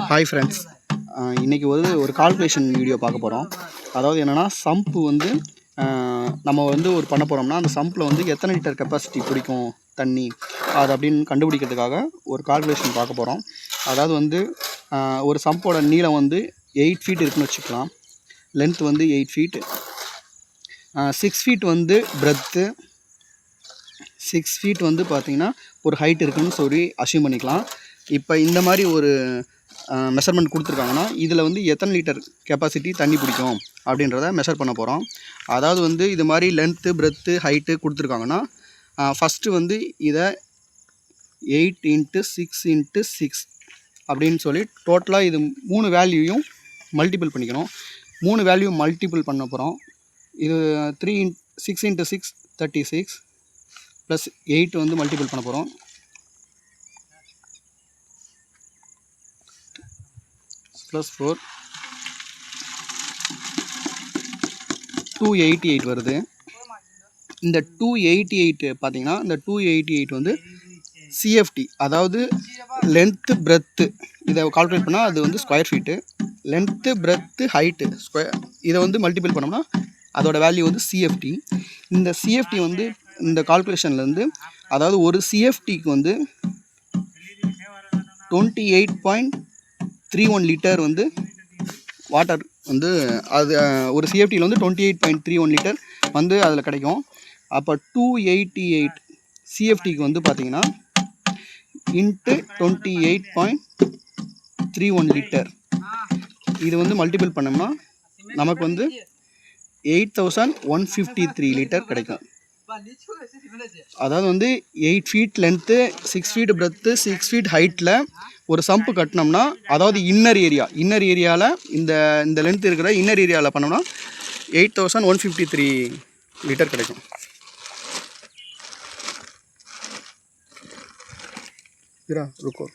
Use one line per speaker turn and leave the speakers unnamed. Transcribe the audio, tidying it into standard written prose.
Hi friends, இன்றைக்கி ஒரு calculation video பார்க்க போகிறோம். அதாவது என்னென்னா, சம்ப்பு வந்து நம்ம ஒரு பண்ண போகிறோம்னா அந்த சம்பில் எத்தனை லிட்டர் கெப்பாசிட்டி பிடிக்கும் தண்ணி அது அப்படின்னு கண்டுபிடிக்கிறதுக்காக ஒரு கால்குலேஷன் பார்க்க போகிறோம். அதாவது ஒரு சம்போட நீளம் 8 ஃபீட் இருக்குன்னு வச்சுக்கலாம். Length 8 feet, 6 feet breadth, 6 feet பார்த்திங்கன்னா ஒரு ஹைட் இருக்குன்னு சொல்லி அஸ்யூம் பண்ணிக்கலாம். இப்போ இந்த மாதிரி ஒரு மெஷர்மெண்ட் கொடுத்துருக்காங்கன்னா இதில் எத்தனை லிட்டர் கெப்பாசிட்டி தண்ணி பிடிக்கும் அப்படின்றத மெஷர் பண்ண போகிறோம். அதாவது இது மாதிரி லென்த்து, பிரெத்து, ஹைட்டு கொடுத்துருக்காங்கன்னா ஃபஸ்ட்டு இதை 8 × 6 × 6 அப்படின்னு சொல்லி டோட்டலாக இது 3 வேல்யூயும் மல்டிபிள் பண்ணிக்கணும். 3 வேல்யூ மல்டிபிள் பண்ண போகிறோம். இது 6 × 6 36 ப்ளஸ் 8 மல்டிபிள் பண்ண போகிறோம். +4 288 வருது. இந்த 288 பார்த்தீங்கன்னா இந்த 288 சிஎஃப்டி, அதாவது லென்த்து, பிரெத்து, இதை கால்குலேட் பண்ணால் அது square feet. Length, breadth, height square, இதை மல்டிபிள் பண்ணோம்னா அதோட வேல்யூ சிஎஃப்டி. இந்த சிஎஃப்டி இந்த கால்குலேஷன்லேருந்து, அதாவது ஒரு சிஎஃப்டிக்கு 28.31 லிட்டர் வாட்டர் அது ஒரு சிஎஃப்டியில் 28.31 லிட்டர் அதில் கிடைக்கும். அப்போ 288 சிஎஃப்டிக்கு பார்த்தீங்கன்னா இன்ட்டு 28.31 லிட்டர், இது மல்டிபிள் பண்ணோம்னா நமக்கு 8153 லிட்டர் கிடைக்கும். அதாவது 8 feet length, 6 feet breadth, 6 feet ஹைட்டில் ஒரு சம்பு கட்டினோம்னா, அதாவது இன்னர் ஏரியாவில் இந்த லென்த் இருக்கிற இன்னர் ஏரியாவில் பண்ணோம்னா 8153 லிட்டர் கிடைக்கும். रुको